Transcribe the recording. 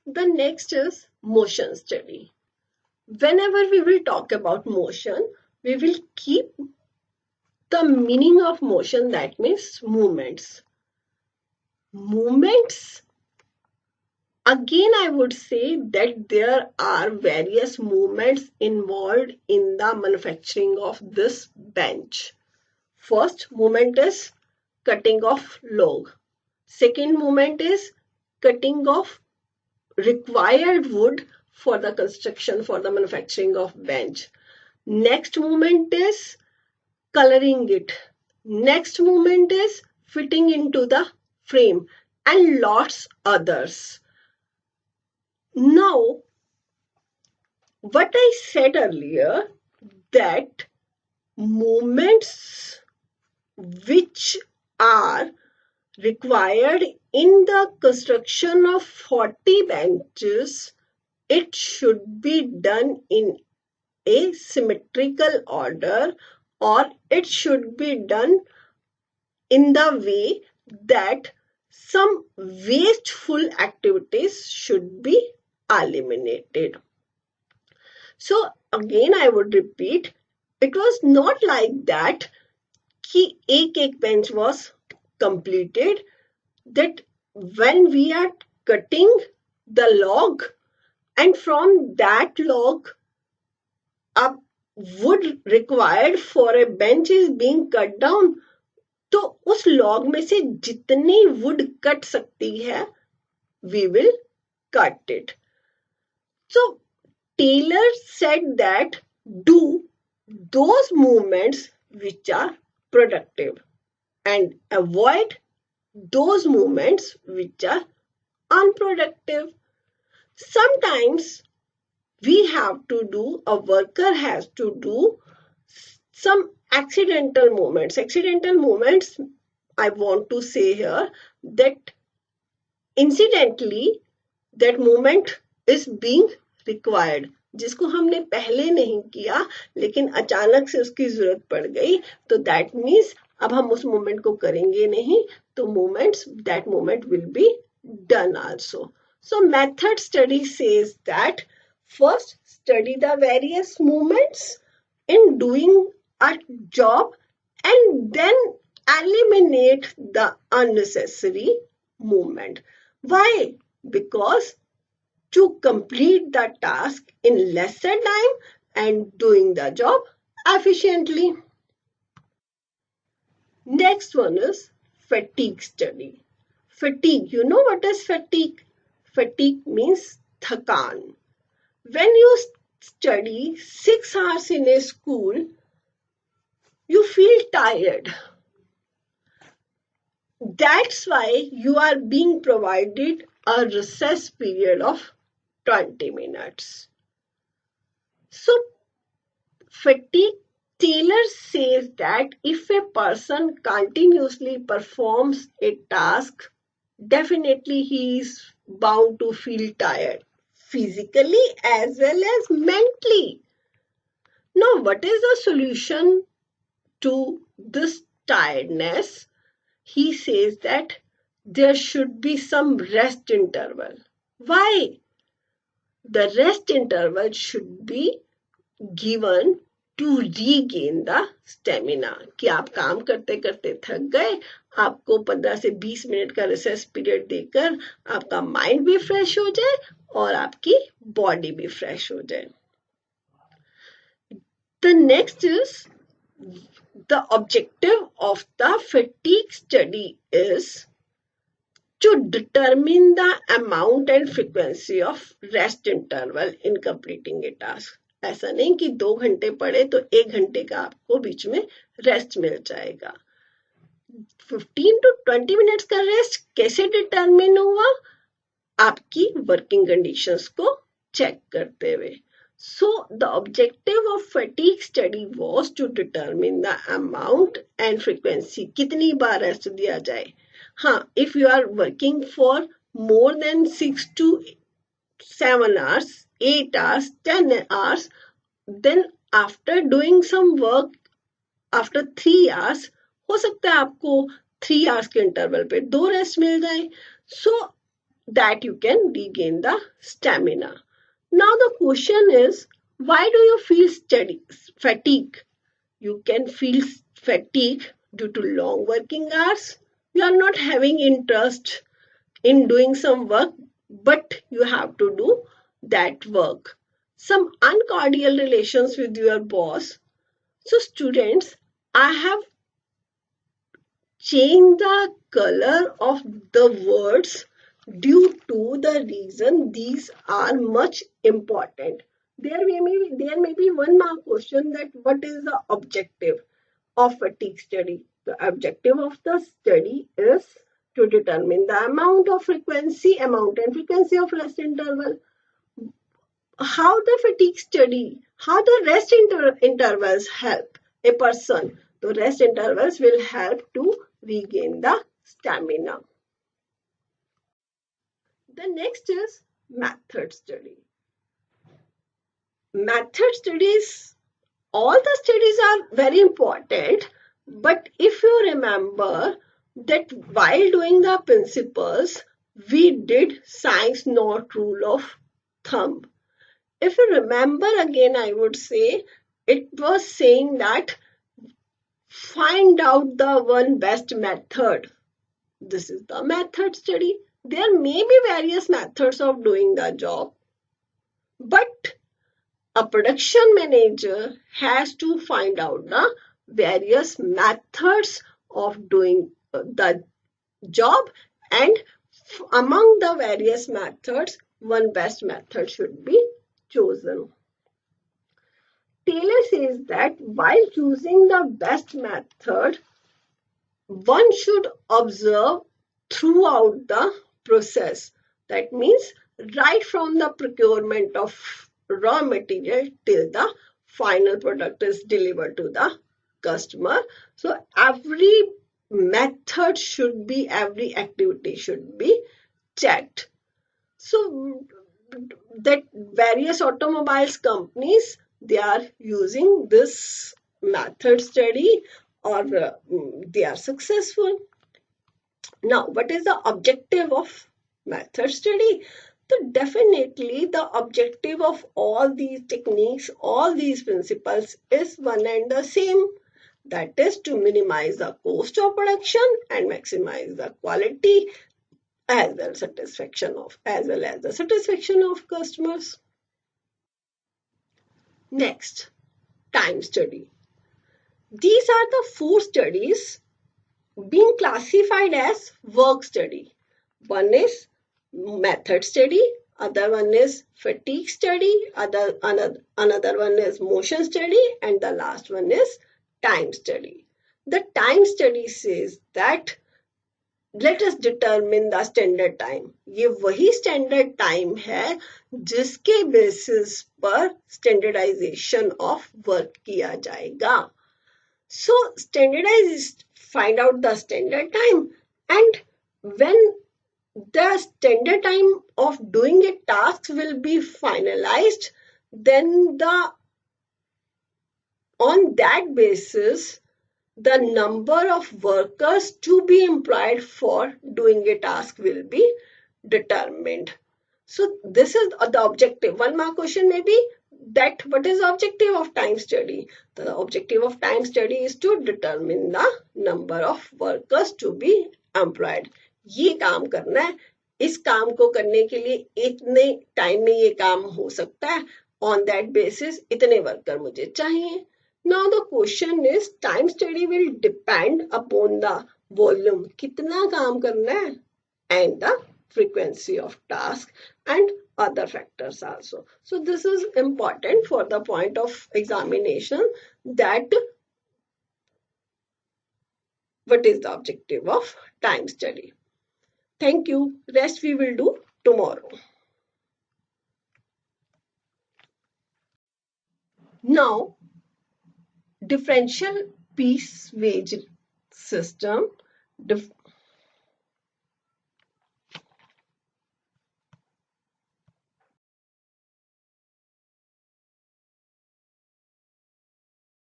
The next is motion study. Whenever we will talk about motion, we will keep the meaning of motion, that means movements. Movements, again, I would say that there are various movements involved in the manufacturing of this bench. First movement is cutting of log. Second movement is cutting of required wood for the construction, for the manufacturing of bench. Next movement is coloring it. Next movement is fitting into the frame, and lots others. Now, what I said earlier, that movements which are required in the construction of 40 benches, it should be done in a symmetrical order, or it should be done in the way that some wasteful activities should be eliminated. So again, I would repeat, it was not like that कि एक bench was completed, that when we are cutting the log and from that log a wood required for a bench is being cut down, तो उस log में से जितनी wood cut सकती है, we will cut it. So Taylor said that do those movements which are productive and avoid those movements which are unproductive. Sometimes a worker has to do some accidental movements. Accidental movements, I want to say here that incidentally that movement is being required, जिसको हमने पहले नहीं किया लेकिन अचानक से उसकी जरूरत पड़ गई, तो दैट मीन्स अब हम उस मूवमेंट को करेंगे नहीं, तो that movement will be done also. So method study says that first study the various movements in doing a job and then eliminate the unnecessary movement. Why? Because to complete the task in lesser time and doing the job efficiently. Next one is fatigue study. Fatigue, you know what is fatigue? Fatigue means thakan. When you study 6 hours in a school, you feel tired. That's why you are being provided a recess period of 20 minutes. So, fatigue, Taylor says that if a person continuously performs a task, definitely he is bound to feel tired, physically as well as mentally. Now, what is the solution to this tiredness? He says that there should be some rest interval. Why? The rest interval should be given to regain the stamina. कि आप काम करते करते थक गए, आपको 15 से 20 minute का रिसेस पीरियड देकर आपका माइंड भी फ्रेश हो जाए और आपकी बॉडी भी फ्रेश हो जाए. The next is the objective of the fatigue study is to determine the amount and frequency of rest interval in completing a task. ऐसा नहीं कि 2 घंटे पढ़े तो 1 घंटे का आपको बीच में रेस्ट मिल जाएगा. 15 to 20 मिनट्स का रेस्ट कैसे डिटरमिन हुआ? आपकी वर्किंग कंडीशंस को चेक करते हुए. So the objective of fatigue study was to determine the amount and frequency. कितनी बार रेस्ट दिया जाए. हाँ, if you are working for more than 6 to 7 hours, 8 hours, 10 hours, then after doing some work, after 3 hours, हो सकता है आपको 3 hours के interval पे 2 रेस्ट मिल जाए. So that you can regain the stamina. Now the question is, why do you feel fatigue? You can feel fatigue due to long working hours. You are not having interest in doing some work, but you have to do that work. Some uncordial relations with your boss. So students, I have changed the color of the words due to the reason these are much important. There may be 1 mark question that what is the objective of fatigue study? The objective of the study is to determine the amount and frequency of rest interval. How the rest intervals help a person. The rest intervals will help to regain the stamina. The next is method study. Method studies, all the studies are very important, but if you remember that while doing the principles, we did science not rule of thumb. If you remember again, I would say it was saying that find out the one best method. This is the method study. There may be various methods of doing the job, but a production manager has to find out the various methods of doing the job, and among the various methods, one best method should be chosen. Taylor says that while choosing the best method, one should observe throughout the process. That means right from the procurement of raw material till the final product is delivered to the customer. So every every activity should be checked. So that various automobiles companies, they are using this method study, or they are successful. Now, what is the objective of method study? So definitely the objective of all these techniques, all these principles is one and the same. That is to minimize the cost of production and maximize the quality as well as the satisfaction of customers. Next, time study. These are the 4 studies being classified as work study. One is method study, other one is fatigue study, another one is motion study, and the last one is time study. The time study says that let us determine the standard time. ये वही standard time है जिसके basis पर standardization of work किया जाएगा. So find out the standard time, and when the standard time of doing a task will be finalized, then on that basis the number of workers to be employed for doing a task will be determined. So this is the objective. 1 mark question may be that what is the objective of time study? The objective of time study is to determine the number of workers to be employed. ये काम करना है, इस काम को करने के लिए इतने टाइम में ये काम हो सकता है, on that basis इतने वर्कर मुझे चाहिए. Now the question is, time study will depend upon the volume, कितना काम करना है, and the frequency of task and other factors also. So this is important for the point of examination, that what is the objective of time study. Thank you. Rest we will do tomorrow. Now, differential piece wage system.